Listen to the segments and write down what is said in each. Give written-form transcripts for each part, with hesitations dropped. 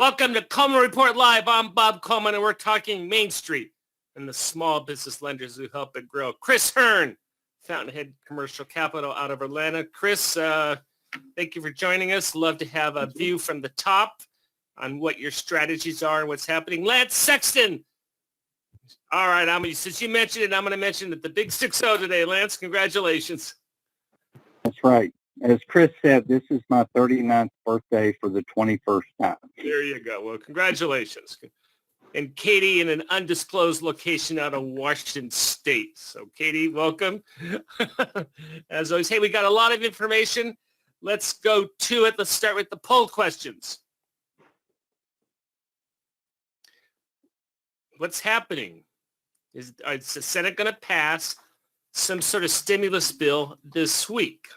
Welcome to Coleman Report Live. I'm Bob Coleman, and we're talking Main Street and the small business lenders who help it grow. Chris Hearn, Fountainhead Commercial Capital out of Atlanta. Chris, thank you for joining us. Love to have a view from the top on what your strategies are and what's happening. Lance Sexton. All right, since you mentioned it, I'm going to mention it. The big 6-0 today. Lance, congratulations. That's right. As Chris said, this is my 39th birthday for the 21st time. There you go. Well, congratulations. And Katie in an undisclosed location out of Washington State. So, Katie, welcome. As always, hey, we got a lot of information. Let's go to it. Let's start with the poll questions. What's happening? Is the Senate going to pass some sort of stimulus bill this week?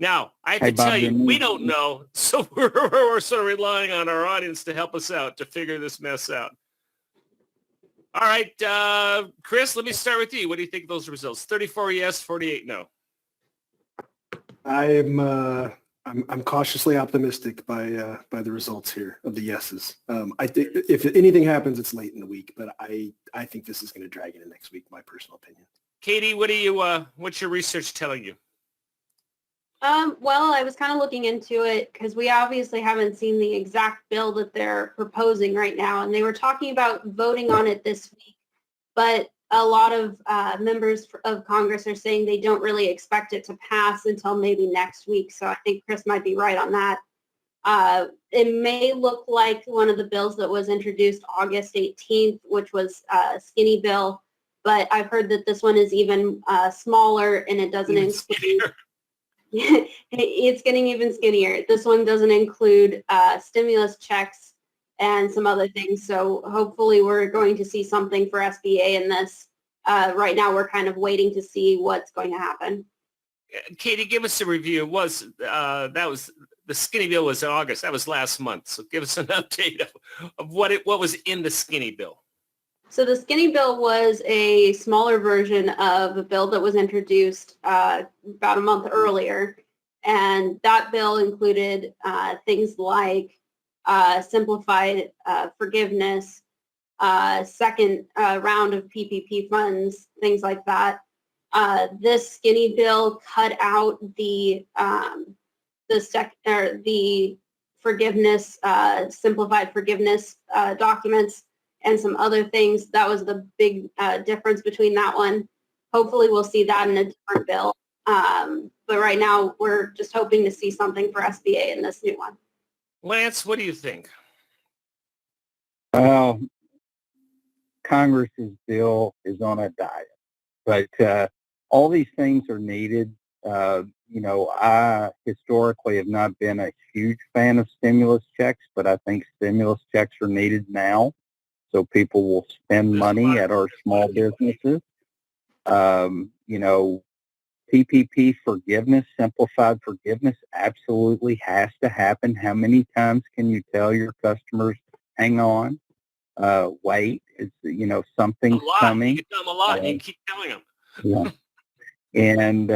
Now, I have to tell you, we don't know, so we're sort of relying on our audience to help us out, to figure this mess out. All right, Chris, let me start with you. What do you think of those results? 34 yes, 48 no. I'm cautiously optimistic by the results here of the yeses. I think if anything happens, it's late in the week, but I think this is going to drag into next week. My personal opinion. Katie, what's your research telling you? Well, I was kind of looking into it because we obviously haven't seen the exact bill that they're proposing right now, and they were talking about voting on it this week, but a lot of members of Congress are saying they don't really expect it to pass until maybe next week, so I think Chris might be right on that. It may look like one of the bills that was introduced August 18th, which was a skinny bill, but I've heard that this one is even smaller, and it doesn't include... It's getting even skinnier. This one doesn't include stimulus checks and some other things. So hopefully we're going to see something for SBA in this. Right now we're kind of waiting to see what's going to happen. Katie, give us a review. That was the skinny bill was in August. That was last month. So give us an update of what was in the skinny bill. So the skinny bill was a smaller version of a bill that was introduced about a month earlier. And that bill included things like simplified forgiveness, second round of PPP funds, things like that. This skinny bill cut out the forgiveness, simplified forgiveness documents, and some other things. That was the big difference between that one. Hopefully we'll see that in a different bill. But right now we're just hoping to see something for SBA in this new one. Lance, what do you think? Well, Congress's bill is on a diet, but all these things are needed. I historically have not been a huge fan of stimulus checks, but I think stimulus checks are needed now. So people will spend money at our small businesses. PPP forgiveness, simplified forgiveness, absolutely has to happen. How many times can you tell your customers, hang on, wait, something's coming? You can tell them a lot. You keep telling them. Yeah. And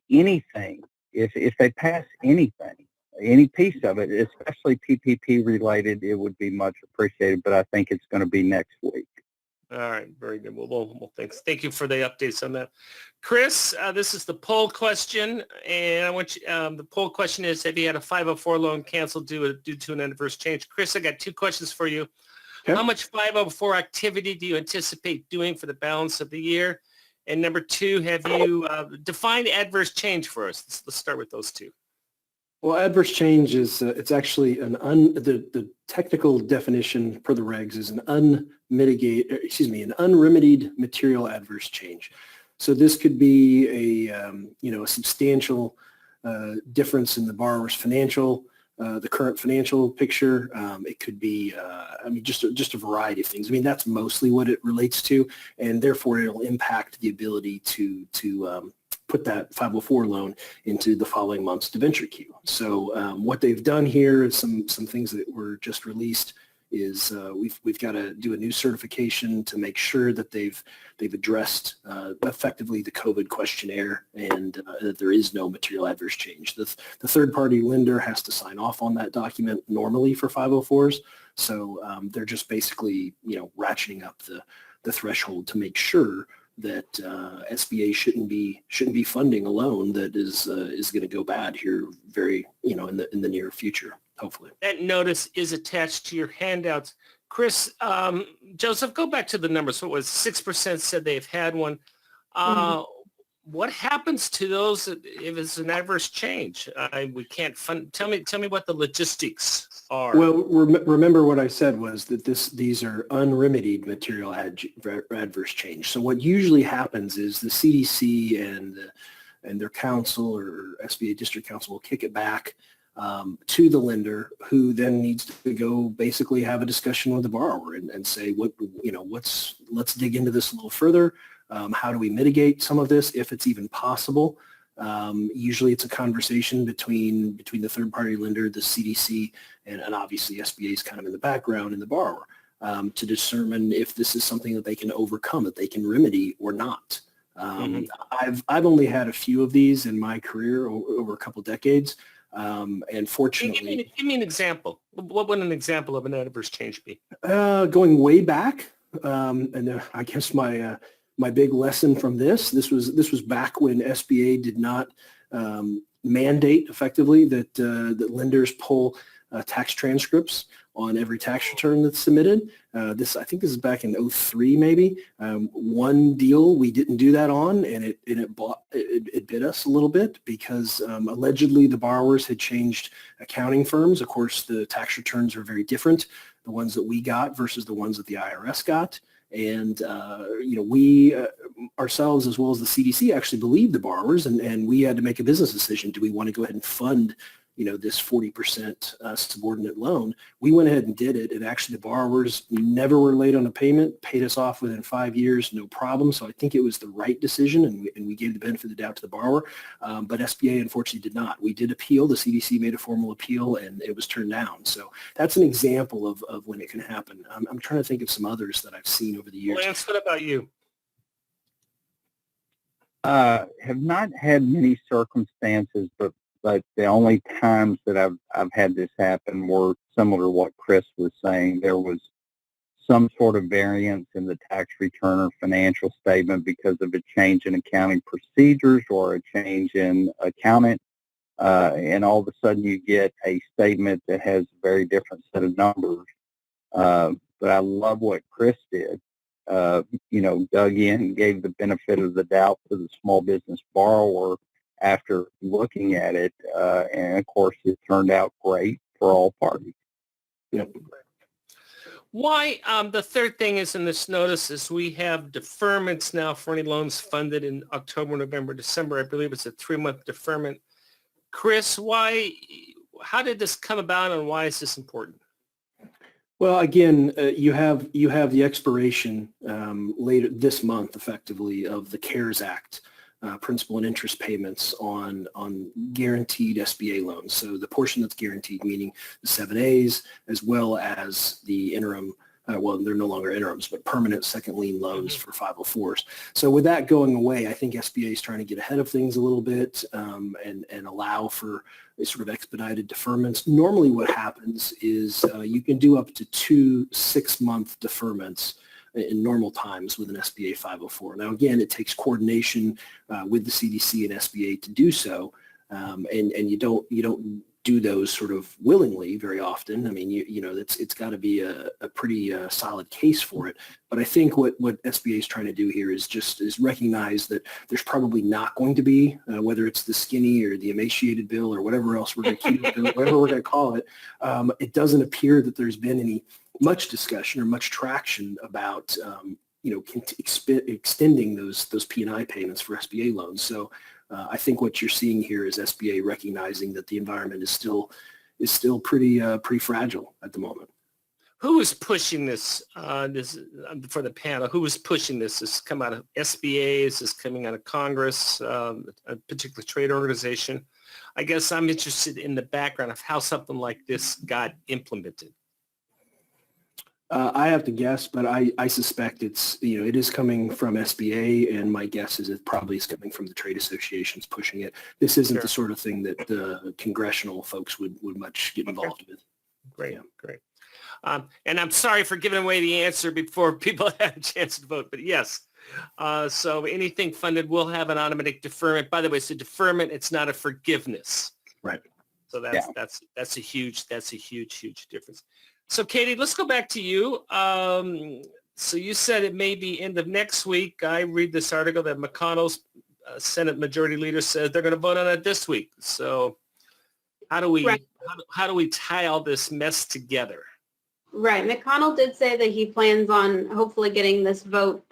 anything, if they pass anything, any piece of it, especially PPP related, it would be much appreciated, but I think it's going to be next week. All right, very good. Well, thanks. Thank you for the updates on that. Chris, this is the poll question, and I want you, the poll question is, have you had a 504 loan canceled due to an adverse change? Chris, I got two questions for you. Okay. How much 504 activity do you anticipate doing for the balance of the year? And number two, have you defined adverse change for us? Let's start with those two. Well, adverse change is it's actually the technical definition per the regs is an unremedied material adverse change. So this could be a substantial difference in the borrower's the current financial picture. It could be just a variety of things. That's mostly what it relates to, and therefore it'll impact the ability to put that 504 loan into the following month's debenture queue. So what they've done here is some things that were just released is we've got to do a new certification to make sure that they've addressed effectively the COVID questionnaire and that there is no material adverse change. The third-party lender has to sign off on that document normally for 504s. So they're just basically, ratcheting up the threshold to make sure that SBA shouldn't be funding a loan that is going to go bad here very, in the near future, hopefully. That notice is attached to your handouts. Chris, Joseph, go back to the numbers. What was 6% said they've had one. What happens to those if it's an adverse change? We can't fund. Tell me what the logistics are. Well, remember what I said was that these are unremedied material adverse change. So what usually happens is the CDC and their counsel or SBA district counsel will kick it back to the lender, who then needs to go basically have a discussion with the borrower and say, let's dig into this a little further. How do we mitigate some of this if it's even possible? Usually it's a conversation between the third-party lender, the CDC, and obviously SBA is kind of in the background, and the borrower to determine if this is something that they can overcome, that they can remedy or not. I've only had a few of these in my career over a couple decades, and fortunately, give me an example. What would an example of an adverse change be? Going way back, and I guess my big lesson from this was back when SBA did not mandate effectively that lenders pull tax transcripts on every tax return that's submitted. I think this is back in 2003 maybe. One deal we didn't do that on, and it bit us a little bit because allegedly the borrowers had changed accounting firms. Of course, the tax returns are very different, the ones that we got versus the ones that the IRS got. And, we ourselves, as well as the CDC, actually believed the borrowers, and we had to make a business decision. Do we want to go ahead and fund, this 40% subordinate loan? We went ahead and did it. And actually the borrowers never were late on a payment, paid us off within 5 years, no problem. So I think it was the right decision, and we gave the benefit of the doubt to the borrower. But SBA unfortunately did not. We did appeal. The CDC made a formal appeal, and it was turned down. So that's an example of when it can happen. I'm trying to think of some others that I've seen over the years. Lance, what about you? Have not had many circumstances, but the only times that I've had this happen were similar to what Chris was saying. There was some sort of variance in the tax return or financial statement because of a change in accounting procedures or a change in accountant, and all of a sudden you get a statement that has a very different set of numbers. But I love what Chris did. Dug in, gave the benefit of the doubt to the small business borrower after looking at it, and of course it turned out great for all parties. Yep. Why, the third thing is in this notice is we have deferments now for any loans funded in October, November, December. I believe it's a 3-month deferment. Chris, how did this come about, and why is this important? Well, again, you have the expiration later this month, effectively, of the CARES Act principal and interest payments on guaranteed SBA loans. So the portion that's guaranteed, meaning the 7As, as well as the interim, they're no longer interims, but permanent second lien loans for 504s. So with that going away, I think SBA is trying to get ahead of things a little bit and allow for a sort of expedited deferments. Normally what happens is you can do up to 2 6-month deferments in normal times with an SBA 504. Now, again, it takes coordination with the CDC and SBA to do so, and you don't do those sort of willingly very often. I mean, it's got to be a pretty solid case for it. But I think what SBA is trying to do here is recognize that there's probably not going to be, whether it's the skinny or the emaciated bill or whatever else we're going to call it. It doesn't appear that there's been much discussion or much traction about extending those P&I payments for SBA loans. So I think what you're seeing here is SBA recognizing that the environment is still pretty fragile at the moment. Who is pushing this? For the panel, who is pushing this? This has come out of SBA. Is this coming out of Congress? A particular trade organization? I guess I'm interested in the background of how something like this got implemented. I have to guess, but I suspect it's, it is coming from SBA, and my guess is it probably is coming from the trade associations pushing it. This isn't Sure. the sort of thing that the congressional folks would much get involved with. Great, Yeah. great. And I'm sorry for giving away the answer before people had a chance to vote, but yes. So anything funded will have an automatic deferment. By the way, it's a deferment. It's not a forgiveness. Right. So that's a huge difference. So Katie, let's go back to you. So you said it may be end of next week. I read this article that McConnell's Senate Majority Leader says they're going to vote on it this week. So how do we Right. how do we tie all this mess together? Right. McConnell did say that he plans on hopefully getting this vote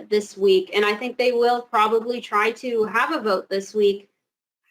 this week, and I think they will probably try to have a vote this week.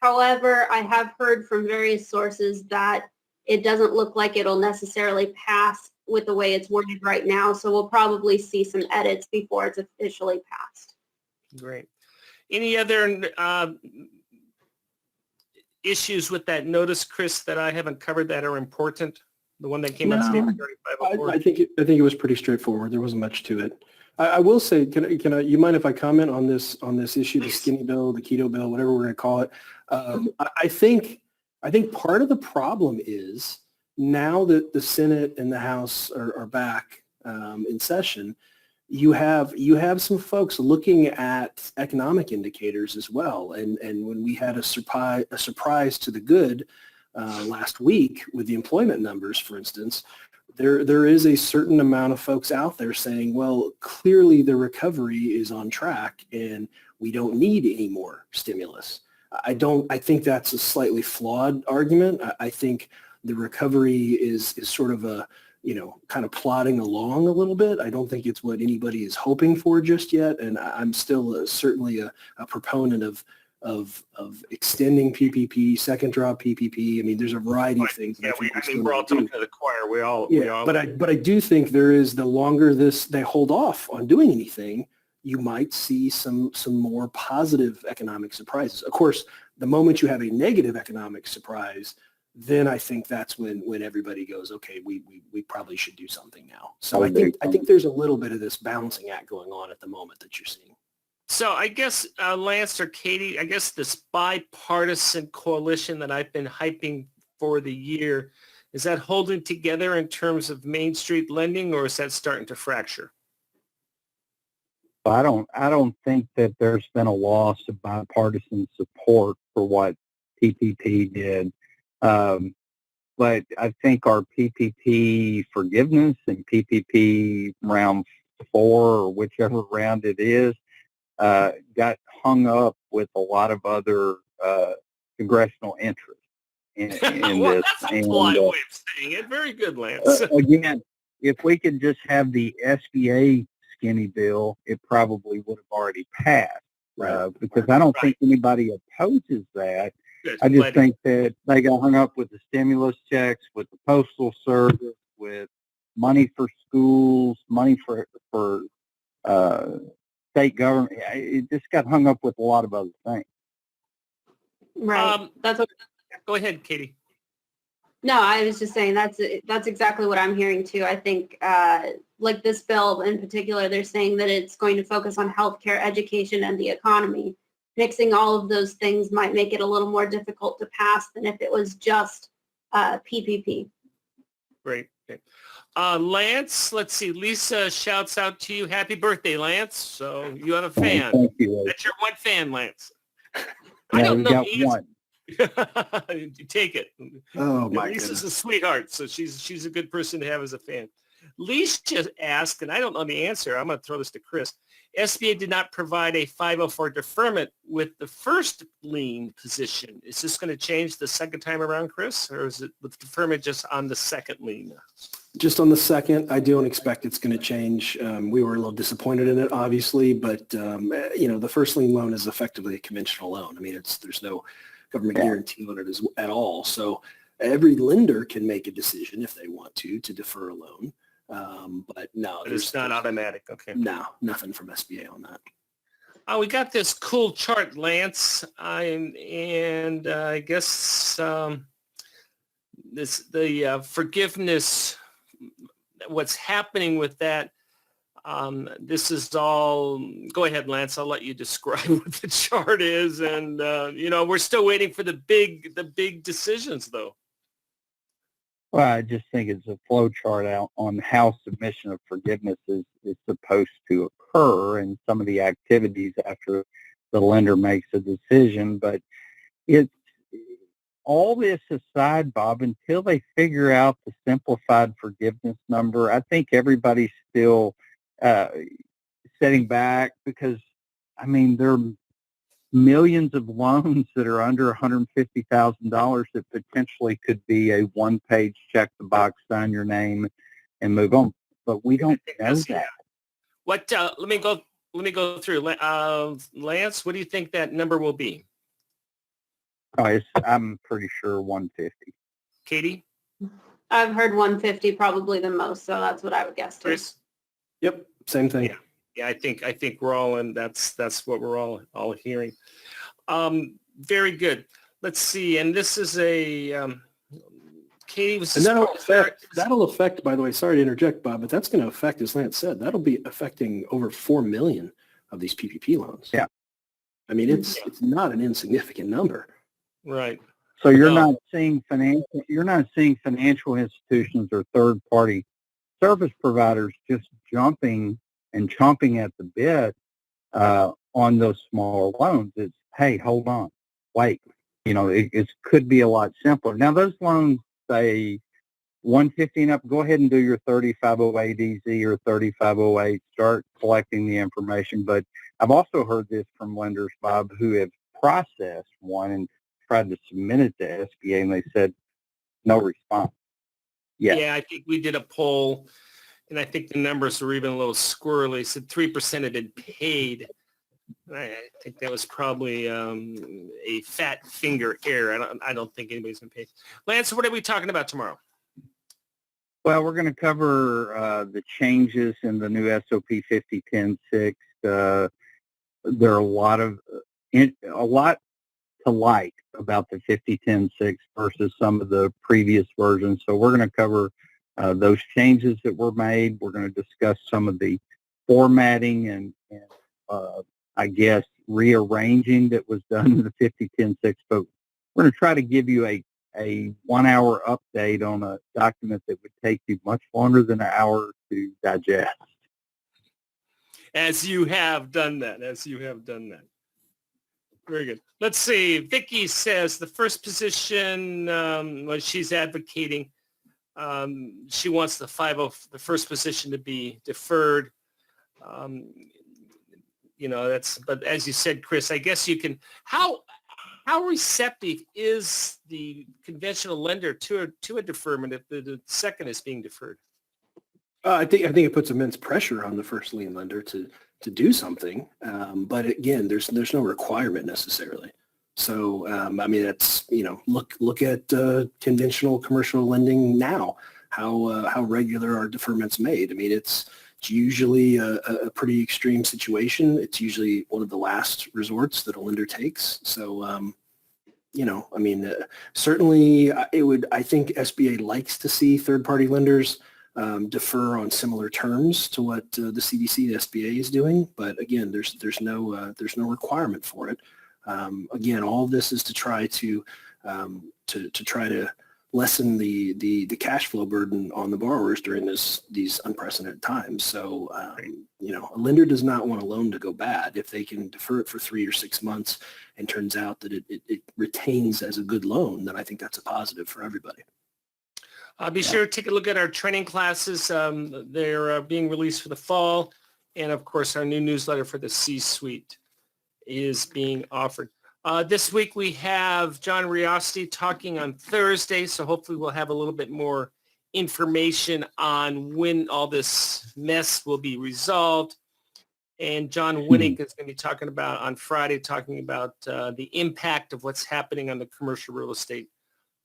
However, I have heard from various sources that it doesn't look like it'll necessarily pass with the way it's worded right now, so we'll probably see some edits before it's officially passed. Great. Any other issues with that notice, Chris, that I haven't covered that are important? The one that came out today regarding 504? I think it was pretty straightforward. There wasn't much to it. I will say, can I? You mind if I comment on this issue, the skinny bill, the keto bill, whatever we're going to call it? I think part of the problem is now that the Senate and the House are back in session, you have some folks looking at economic indicators as well. And when we had a surprise to the good last week with the employment numbers, for instance, there is a certain amount of folks out there saying, well, clearly the recovery is on track and we don't need any more stimulus. I think that's a slightly flawed argument. I think the recovery is sort of a, kind of plodding along a little bit. I don't think it's what anybody is hoping for just yet. And I'm still certainly a proponent of extending PPP, second draw PPP. I mean, there's a variety of things. Yeah, we're all talking to the choir. We all. But I do think there is, the longer they hold off on doing anything, you might see some more positive economic surprises. Of course, the moment you have a negative economic surprise, then I think that's when everybody goes, okay, we probably should do something now. So I think there's a little bit of this balancing act going on at the moment that you're seeing. So I guess, Lance or Katie, I guess this bipartisan coalition that I've been hyping for the year, is that holding together in terms of Main Street lending, or is that starting to fracture? I don't think that there's been a loss of bipartisan support for what PPP did. But I think our PPP forgiveness and PPP round 4 or whichever round it is, got hung up with a lot of other congressional interests in Well, this. that's a polite way of saying it. Very good, Lance. Again, if we could just have the SBA skinny bill, it probably would have already passed. Because I don't think anybody opposes that. Good. I just think that they got hung up with the stimulus checks, with the Postal Service, with money for schools, money for state government. It just got hung up with a lot of other things. Right. Go ahead, Katie. No, I was just saying that's exactly what I'm hearing too. I think like this bill in particular, they're saying that it's going to focus on healthcare, education, and the economy. Mixing all of those things might make it a little more difficult to pass than if it was just PPP. Great. Lance, let's see. Lisa shouts out to you. Happy birthday, Lance. So you have a fan. Thank you. That's your one fan, Lance. I don't know. One. You take it. Oh my Lisa's goodness. a sweetheart, so she's a good person to have as a fan. Lisa asked, and I don't know the answer. I'm going to throw this to Chris. SBA did not provide a 504 deferment with the first lien position. Is this going to change the second time around, Chris, or is it with deferment just on the second lien? Just on the second, I don't expect it's going to change. We were a little disappointed in it, obviously, but the first lien loan is effectively a conventional loan. I mean, there's no government guarantee on it at all. So every lender can make a decision if they want to defer a loan. But no, it's not automatic. Okay. No, nothing from SBA on that. We got this cool chart, Lance, and I guess the forgiveness what's happening with that. This is all, go ahead, Lance, I'll let you describe what the chart is. And, we're still waiting for the big decisions, though. Well, I just think it's a flow chart out on how submission of forgiveness is supposed to occur and some of the activities after the lender makes a decision. But it's all this aside, Bob, until they figure out the simplified forgiveness number, I think everybody's still sitting back because, there are millions of loans that are under $150,000 that potentially could be a one-page check the box, sign your name, and move on. But we don't know that. What? Let me go through. Lance, what do you think that number will be? I'm pretty sure 150. Katie? I've heard 150 probably the most, so that's what I would guess too. Chris? Yep, same thing. Yeah, I think we're all in. That's what we're all hearing. Very good. Let's see. And this is a Katie was. And that'll affect. By the way, sorry to interject, Bob, but that's going to affect, as Lance said, that'll be affecting over 4 million of these PPP loans. Yeah. It's not an insignificant number. Right. So you're not seeing financial institutions or third-party service providers just jumping and chomping at the bit on those smaller loans. It's, hey, hold on, wait. It could be a lot simpler. Now, those loans say 150 and up, go ahead and do your 3508EZ or 3508, start collecting the information. But I've also heard this from lenders, Bob, who have processed one and tried to submit it to SBA, and they said no response. Yeah, I think we did a poll, and I think the numbers were even a little squirrely. It said 3% had been paid. I think that was probably a fat finger error. I don't think anybody's been paid. Lance, what are we talking about tomorrow? Well, we're going to cover the changes in the new SOP 5010-6. There are a lot to like about the 5010-6 versus some of the previous versions. So we're going to cover those changes that were made. We're going to discuss some of the formatting and I guess rearranging that was done in the 5010-6. But we're going to try to give you a 1-hour update on a document that would take you much longer than an hour to digest. As you have done that. Very good. Let's see. Vicky says the first position, she's advocating, she wants the first position to be deferred. But as you said, Chris, I guess you can, how receptive is the conventional lender to a deferment if the second is being deferred? I think it puts immense pressure on the first lien lender to do something. But again, there's no requirement necessarily. So, that's, look at conventional commercial lending now, how regular are deferments made. It's usually a pretty extreme situation. It's usually one of the last resorts that a lender takes. So, certainly I think SBA likes to see third-party lenders defer on similar terms to what the CDC and SBA is doing. But again, there's no requirement for it. Again, all of this is to try to lessen the cash flow burden on the borrowers during these unprecedented times. So, a lender does not want a loan to go bad. If they can defer it for 3 or 6 months and turns out that it retains as a good loan, then I think that's a positive for everybody. Be sure to take a look at our training classes. They're being released for the fall. And of course, our new newsletter for the C-suite is being offered. This week we have John Riosti talking on Thursday. So hopefully we'll have a little bit more information on when all this mess will be resolved. And John Winnick is going to be talking about on Friday, the impact of what's happening on the commercial real estate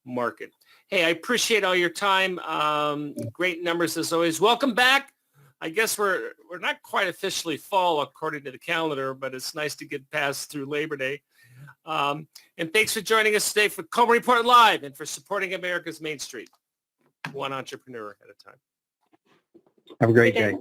market. Hey, I appreciate all your time. Great numbers as always. Welcome back. I guess we're not quite officially fall according to the calendar, but it's nice to get past through Labor Day. And thanks for joining us today for Coleman Report Live and for supporting America's Main Street, one entrepreneur at a time. Have a great Good day. day.